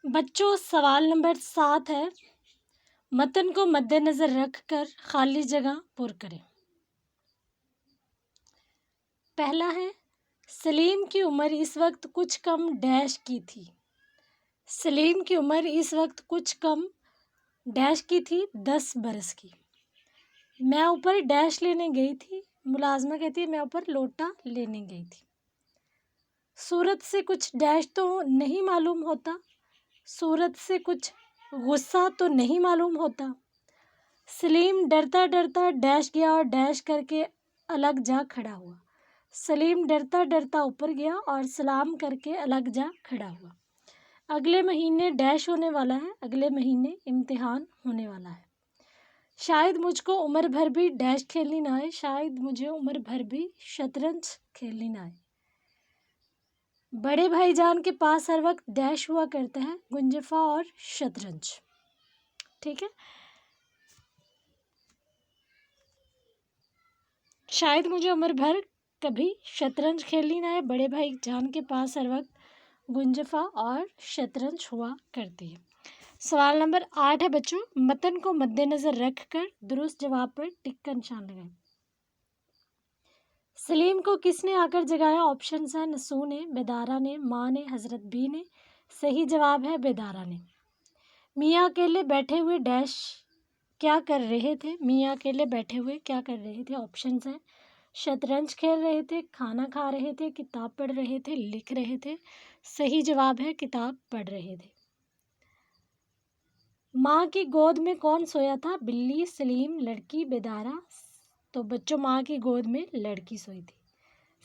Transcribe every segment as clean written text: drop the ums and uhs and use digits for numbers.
بچوں سوال نمبر 7 ہے، متن کو مد نظر رکھ کر خالی جگہ پر کریں۔ پہلا ہے، سلیم کی عمر اس وقت کچھ کم ڈیش کی تھی۔ سلیم کی عمر اس وقت کچھ کم ڈیش کی تھی، 10 برس کی۔ میں اوپر ڈیش لینے گئی تھی، ملازمہ کہتی ہے میں اوپر لوٹا لینے گئی تھی۔ صورت سے کچھ ڈیش تو نہیں معلوم ہوتا، صورت سے کچھ غصہ تو نہیں معلوم ہوتا۔ سلیم ڈرتا ڈرتا ڈیش گیا اور ڈیش کر کے الگ جا کھڑا ہوا۔ سلیم ڈرتا ڈرتا اوپر گیا اور سلام کر کے الگ جا کھڑا ہوا۔ اگلے مہینے ڈیش ہونے والا ہے، اگلے مہینے امتحان ہونے والا ہے۔ شاید مجھ کو عمر بھر بھی ڈیش کھیلنی نہ آئے، شاید مجھے عمر بھر بھی شطرنج کھیلنی نہ آئے۔ بڑے بھائی جان کے پاس ہر وقت ڈیش ہوا کرتا ہے، گنجفہ اور شطرنج۔ ٹھیک ہے، شاید مجھے عمر بھر کبھی شطرنج کھیلنی نہ آئے، بڑے بھائی جان کے پاس ہر وقت گنجفہ اور شطرنج ہوا کرتی ہے۔ سوال نمبر 8 ہے بچوں، متن کو مد نظر رکھ کر درست جواب پر ٹک کا نشان لگائیں۔ سلیم کو کس نے آ کر جگایا؟ آپشنز ہیں، نسو نے، بیدارہ نے، ماں نے، حضرت بی نے۔ صحیح جواب ہے بیدارہ نے۔ میاں اکیلے بیٹھے ہوئے ڈیش کیا کر رہے تھے؟ میاں اکیلے بیٹھے ہوئے کیا کر رہے تھے؟ آپشنز ہیں، شطرنج کھیل رہے تھے، کھانا کھا رہے تھے، کتاب پڑھ رہے تھے، لکھ رہے تھے۔ صحیح جواب ہے کتاب پڑھ رہے تھے۔ ماں کی گود میں کون سویا تھا؟ بلی، سلیم، لڑکی، بیدارہ۔ تو بچوں ماں کی گود میں لڑکی سوئی تھی۔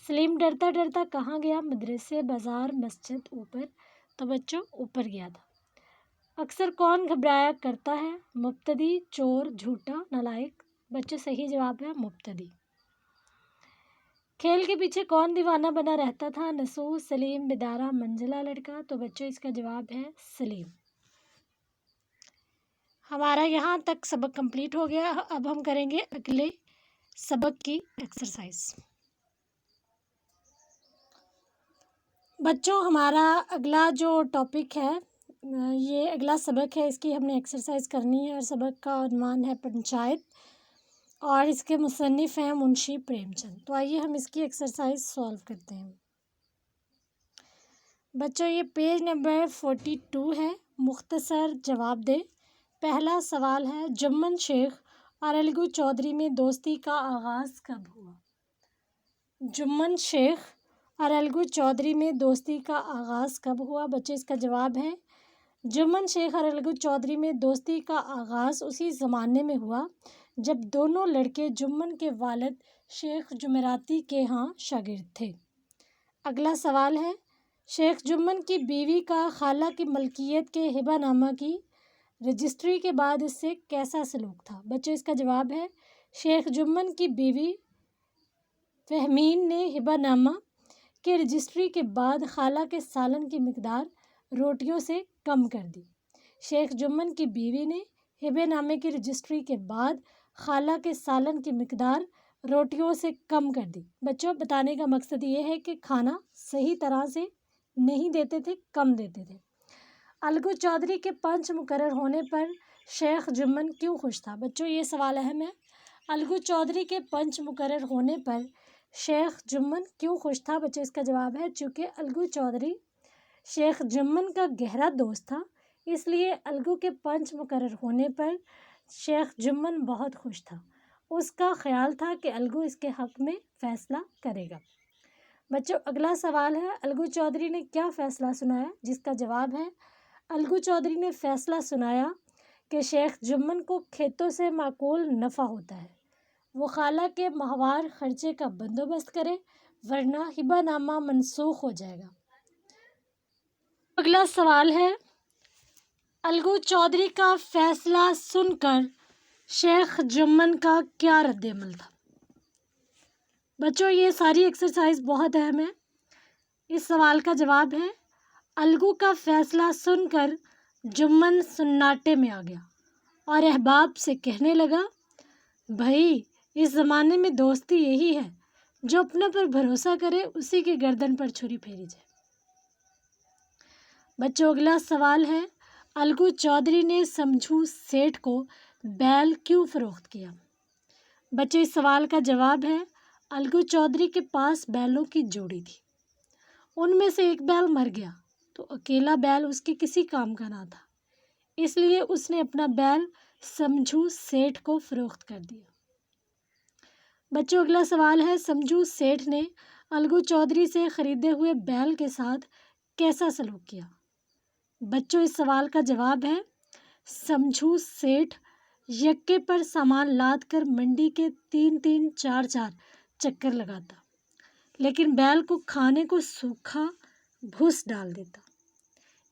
سلیم ڈرتا ڈرتا کہاں گیا؟ مدرسے، بازار، مسجد، اوپر۔ تو بچوں اوپر گیا تھا۔ اکثر کون گھبرایا کرتا ہے؟ مبتدی، چور، جھوٹا، نالائق۔ بچوں صحیح جواب ہے مبتدی۔ کھیل کے پیچھے کون دیوانہ بنا رہتا تھا؟ نسو، سلیم، بیدارہ، منجلا لڑکا۔ تو بچوں اس کا جواب ہے سلیم۔ ہمارا یہاں تک سبق کمپلیٹ ہو گیا، اب ہم کریں گے اگلے سبق کی ایکسرسائز۔ بچوں ہمارا اگلا جو ٹاپک ہے، یہ اگلا سبق ہے، اس کی ہم نے ایکسرسائز کرنی ہے، اور سبق کا عنوان ہے پنچایت، اور اس کے مصنف ہیں منشی پریم چند۔ تو آئیے ہم اس کی ایکسرسائز سولو کرتے ہیں۔ بچوں یہ پیج نمبر 42 ہے، مختصر جواب دے۔ پہلا سوال ہے، جمن شیخ اور الگو چودھری میں دوستی کا آغاز کب ہوا؟ جمن شیخ اور الگو چودھری میں دوستی کا آغاز کب ہوا؟ بچے اس کا جواب ہے، جمن شیخ اور الگو چودھری میں دوستی کا آغاز اسی زمانے میں ہوا جب دونوں لڑکے جمن کے والد شیخ جمراتی کے ہاں شاگرد تھے۔ اگلا سوال ہے، شیخ جمن کی بیوی کا خالہ کی ملکیت کے ہبہ نامہ کی رجسٹری کے بعد اس سے کیسا سلوک تھا؟ بچوں اس کا جواب ہے، شیخ جمن کی بیوی فہمین نے ہبہ نامہ کے رجسٹری کے بعد خالہ کے سالن کی مقدار روٹیوں سے کم کر دی۔ شیخ جمن کی بیوی نے ہبہ نامے کی رجسٹری کے بعد خالہ کے سالن کی مقدار روٹیوں سے کم کر دی۔ بچوں بتانے کا مقصد یہ ہے کہ کھانا صحیح طرح سے نہیں دیتے تھے، کم دیتے تھے۔ الگو چودھری کے پنچ مقرر ہونے پر شیخ جمن کیوں خوش تھا؟ بچوں یہ سوال اہم ہے، الگو چودھری کے پنچ مقرر ہونے پر شیخ جمن کیوں خوش تھا؟ بچوں اس کا جواب ہے، چونکہ الگو چودھری شیخ جمن کا گہرا دوست تھا، اس لیے الگو کے پنچ مقرر ہونے پر شیخ جمن بہت خوش تھا۔ اس کا خیال تھا کہ الگو اس کے حق میں فیصلہ کرے گا۔ بچوں اگلا سوال ہے، الگو چودھری نے کیا فیصلہ سنایا؟ جس کا جواب ہے، الگو چودھری نے فیصلہ سنایا کہ شیخ جمن کو کھیتوں سے معقول نفع ہوتا ہے، وہ خالہ کے ماہوار خرچے کا بندوبست کرے ورنہ ہبہ نامہ منسوخ ہو جائے گا۔ اگلا سوال ہے، الگو چودھری کا فیصلہ سن کر شیخ جمن کا کیا رد عمل تھا؟ بچوں یہ ساری ایکسرسائز بہت اہم ہے۔ اس سوال کا جواب ہے، الگو کا فیصلہ سن کر جمن سناٹے میں آ گیا اور احباب سے کہنے لگا، بھائی اس زمانے میں دوستی یہی ہے، جو اپنے پر بھروسہ کرے اسی کی گردن پر چھری پھیری جائے۔ بچوں اگلا سوال ہے، الگو چودھری نے سمجھو سیٹھ کو بیل کیوں فروخت کیا؟ بچوں اس سوال کا جواب ہے، الگو چودھری کے پاس بیلوں کی جوڑی تھی، ان میں سے ایک بیل مر گیا تو اکیلا بیل اس کے کسی کام کا نہ تھا، اس لیے اس نے اپنا بیل سمجھو سیٹھ کو فروخت کر دیا۔ بچوں اگلا سوال ہے، سمجھو سیٹھ نے الگو چودھری سے خریدے ہوئے بیل کے ساتھ کیسا سلوک کیا؟ بچوں اس سوال کا جواب ہے، سمجھو سیٹھ یکے پر سامان لاد کر منڈی کے 3 4 چکر لگاتا، لیکن بیل کو کھانے کو سوکھا بھوس ڈال دیتا۔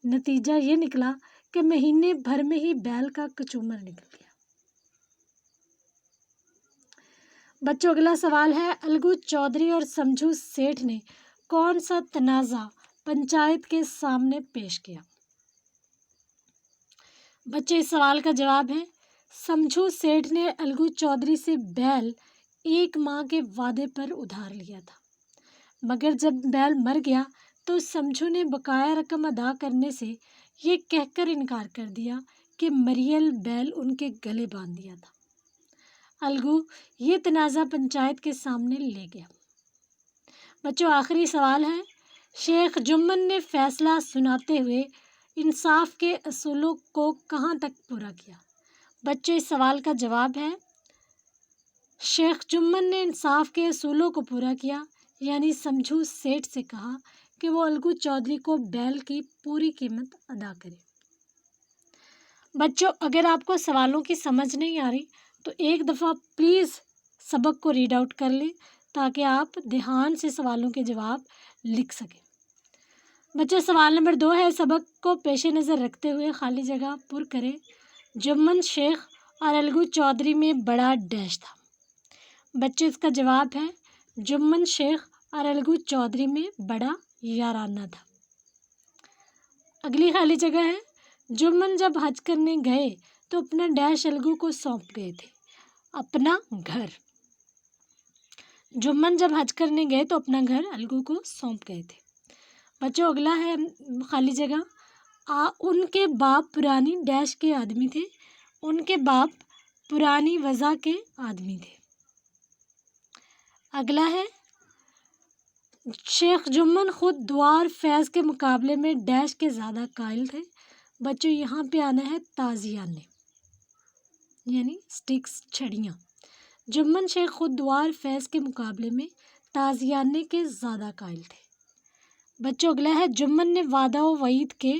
نتیجہ یہ نکلا کہ مہینے بھر میں ہی بیل کا کچومر نکل گیا۔ بچوں اگلا سوال ہے، الگو چودھری اور سمجھو سیٹھ نے کون سا تنازع پنچایت کے سامنے پیش کیا؟ بچوں اس سوال کا جواب ہے، سمجھو سیٹھ نے الگو چودھری سے بیل 1 ماہ کے وعدے پر ادھار لیا تھا، مگر جب بیل مر گیا تو سمجھو نے بقایا رقم ادا کرنے سے یہ کہہ کر انکار کر دیا کہ مریل بیل ان کے گلے باندھ دیا تھا۔ الگو یہ تنازع پنچایت کے سامنے لے گیا۔ بچوں آخری سوال ہے، شیخ جمن نے فیصلہ سناتے ہوئے انصاف کے اصولوں کو کہاں تک پورا کیا؟ بچوں اس سوال کا جواب ہے، شیخ جمن نے انصاف کے اصولوں کو پورا کیا، یعنی سمجھو سیٹھ سے کہا کہ وہ الگو چودھری کو بیل کی پوری قیمت ادا کرے۔ بچوں اگر آپ کو سوالوں کی سمجھ نہیں آ رہی تو ایک دفعہ پلیز سبق کو ریڈ آؤٹ کر لیں تاکہ آپ دھیان سے سوالوں کے جواب لکھ سکیں۔ بچوں سوال نمبر 2 ہے، سبق کو پیش نظر رکھتے ہوئے خالی جگہ پر کریں۔ جمن شیخ اور الگو چودھری میں بڑا ڈیش تھا۔ بچوں اس کا جواب ہے، جمن شیخ اور الگو چودھری میں بڑا یارانہ تھا۔ اگلی خالی جگہ ہے، جمن جب حج کرنے گئے تو اپنا ڈیش الگو کو سونپ گئے تھے، اپنا گھر۔ جمن جب حج کرنے گئے تو اپنا گھر الگو کو سونپ گئے تھے۔ بچوں اگلا ہے خالی جگہ، ان کے باپ پرانی ڈیش کے آدمی تھے، ان کے باپ پرانی وضع کے آدمی تھے۔ اگلا ہے، شیخ جمن خود دوار فیض کے مقابلے میں ڈیش کے زیادہ قائل تھے۔ بچوں یہاں پہ آنا ہے تازیانے، یعنی سٹکس، چھڑیاں۔ جمن شیخ خود دوار فیض کے مقابلے میں تازیانے کے زیادہ قائل تھے۔ بچوں اگلا ہے، جمن نے وعدہ و وعید کے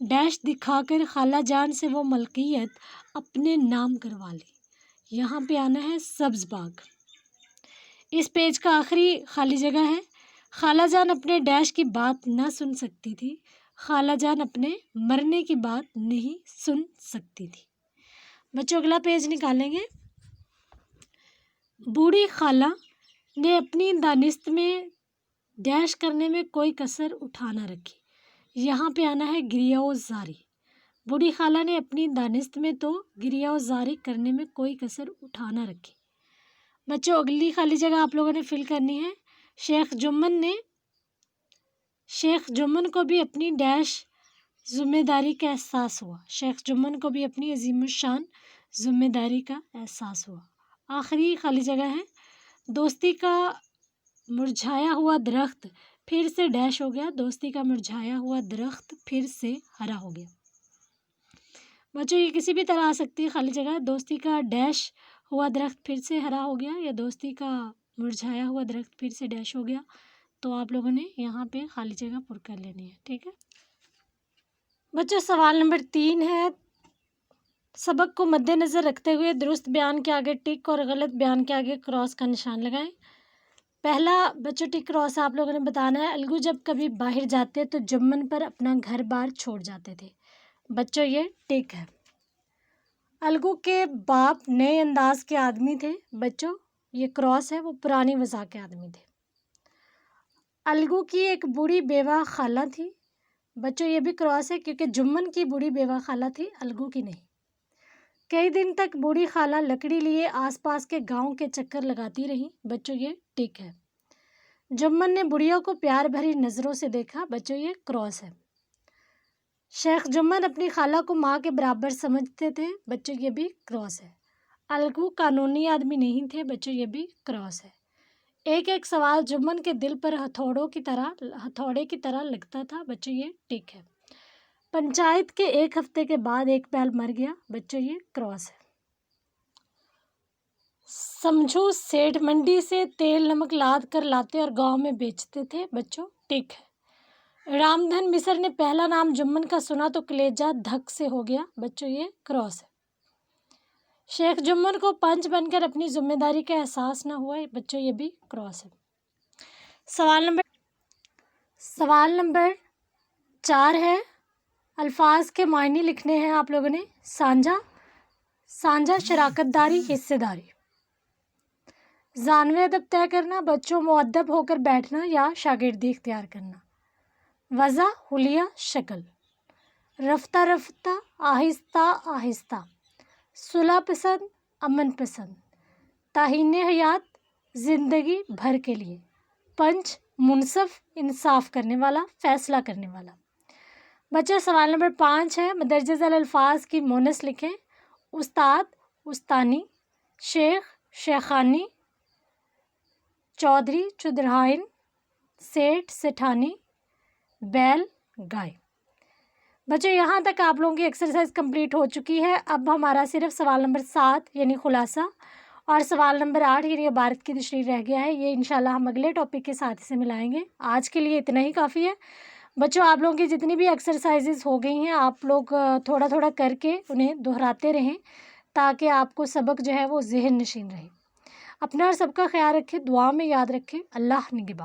ڈیش دکھا کر خالہ جان سے وہ ملکیت اپنے نام کروا لی۔ یہاں پہ آنا ہے سبز باغ۔ اس پیج کا آخری خالی جگہ ہے، خالہ جان اپنے ڈیش کی بات نہ سن سکتی تھی، خالہ جان اپنے مرنے کی بات نہیں سن سکتی تھی۔ بچوں اگلا پیج نکالیں گے، بوڑھی خالہ نے اپنی دانست میں ڈیش کرنے میں کوئی کسر اٹھا نہ رکھی۔ یہاں پہ آنا ہے گریہ و زاری۔ بوڑھی خالہ نے اپنی دانست میں تو گریہ و زاری کرنے میں کوئی کسر اٹھا نہ رکھی۔ بچوں اگلی خالی جگہ آپ لوگوں نے فل کرنی ہے، شیخ جمن کو بھی اپنی ڈیش ذمہ داری کا احساس ہوا۔ شیخ جمن کو بھی اپنی عظیم الشان ذمہ داری کا احساس ہوا۔ آخری خالی جگہ ہے، دوستی کا مرجھایا ہوا درخت پھر سے ڈیش ہو گیا، دوستی کا مرجھایا ہوا درخت پھر سے ہرا ہو گیا۔ بچوں یہ کسی بھی طرح آ سکتی ہے خالی جگہ، دوستی کا ڈیش ہوا درخت پھر سے ہرا ہو گیا یا دوستی کا مرجھایا ہوا درخت پھر سے ڈیش ہو گیا، تو آپ لوگوں نے یہاں پہ خالی جگہ پر کر لینی ہے، ٹھیک ہے۔ بچوں سوال نمبر 3 ہے، سبق کو مد نظر رکھتے ہوئے درست بیان کے آگے ٹک اور غلط بیان کے آگے کراس کا نشان لگائیں۔ پہلا بچوں ٹک کراس آپ لوگوں نے بتانا ہے، الگو جب کبھی باہر جاتے تو جمن پر اپنا گھر بار چھوڑ جاتے تھے۔ بچوں یہ ٹک ہے۔ الگو کے باپ نئے انداز کے آدمی تھے۔ بچوں یہ کراس ہے، وہ پرانی وضع کے آدمی تھے۔ الگو کی ایک بوڑھی بیوہ خالہ تھی۔ بچوں یہ بھی کراس ہے کیونکہ جمن کی بوڑھی بیوہ خالہ تھی، الگو کی نہیں۔ کئی دن تک بوڑھی خالہ لکڑی لیے آس پاس کے گاؤں کے چکر لگاتی رہی۔ بچوں یہ ٹک ہے۔ جمن نے بڑھیا کو پیار بھری نظروں سے دیکھا۔ بچوں یہ کراس ہے۔ شیخ جمن اپنی خالہ کو ماں کے برابر سمجھتے تھے، بچوں یہ بھی کراس ہے۔ الگو قانونی آدمی نہیں تھے، بچوں یہ بھی کراس ہے۔ ایک ایک سوال جمن کے دل پر ہتھوڑے کی طرح لگتا تھا، بچوں یہ ٹک ہے۔ پنچایت کے ایک ہفتے کے بعد ایک بیل مر گیا، بچوں یہ کراس ہے۔ سمجھو سیٹھ منڈی سے تیل نمک لاد کر لاتے اور گاؤں میں بیچتے تھے، بچوں ٹک ہے۔ رام دھن مصر نے پہلا نام جمن کا سنا تو کلیجہ دھک سے ہو گیا، بچوں یہ کراس ہے۔ شیخ جمن کو پنچ بن کر اپنی ذمہ داری کا احساس نہ ہوا، بچوں یہ بھی کراس ہے۔ سوال نمبر 4 ہے، الفاظ کے معنی لکھنے ہیں آپ لوگوں نے۔ سانجھا شراکت داری، حصے داری۔ ذانوِ ادب طے کرنا، بچوں مؤدب ہو کر بیٹھنا یا شاگردی اختیار کرنا۔ وضع، حلیہ، شکل۔ رفتہ رفتہ، آہستہ آہستہ۔ صلح پسند، امن پسند۔ تعین حیات، زندگی بھر کے لیے۔ پنچ، منصف، انصاف کرنے والا، فیصلہ کرنے والا۔ بچہ سوال نمبر 5 ہے، مندرجہ ذیل الفاظ کی مونس لکھیں۔ استاد، استانی۔ شیخ، شیخانی۔ چودھری، چودھرائن۔ سیٹھ، سیٹھانی۔ بیل، گائے۔ بچوں یہاں تک آپ لوگوں کی ایکسرسائز کمپلیٹ ہو چکی ہے۔ اب ہمارا صرف سوال نمبر 7 یعنی خلاصہ اور سوال نمبر 8 یعنی عبارت کی تشریح رہ گیا ہے۔ یہ انشاءاللہ ہم اگلے ٹاپک کے ساتھ سے ملائیں گے۔ آج کے لیے اتنا ہی کافی ہے بچوں۔ آپ لوگوں کی جتنی بھی ایکسرسائزز ہو گئی ہیں، آپ لوگ تھوڑا تھوڑا کر کے انہیں دہراتے رہیں تاکہ آپ کو سبق جو ہے وہ ذہن نشین رہے۔ اپنا اور سب کا خیال رکھیں، دعا میں یاد رکھیں۔ اللہ نگہبان۔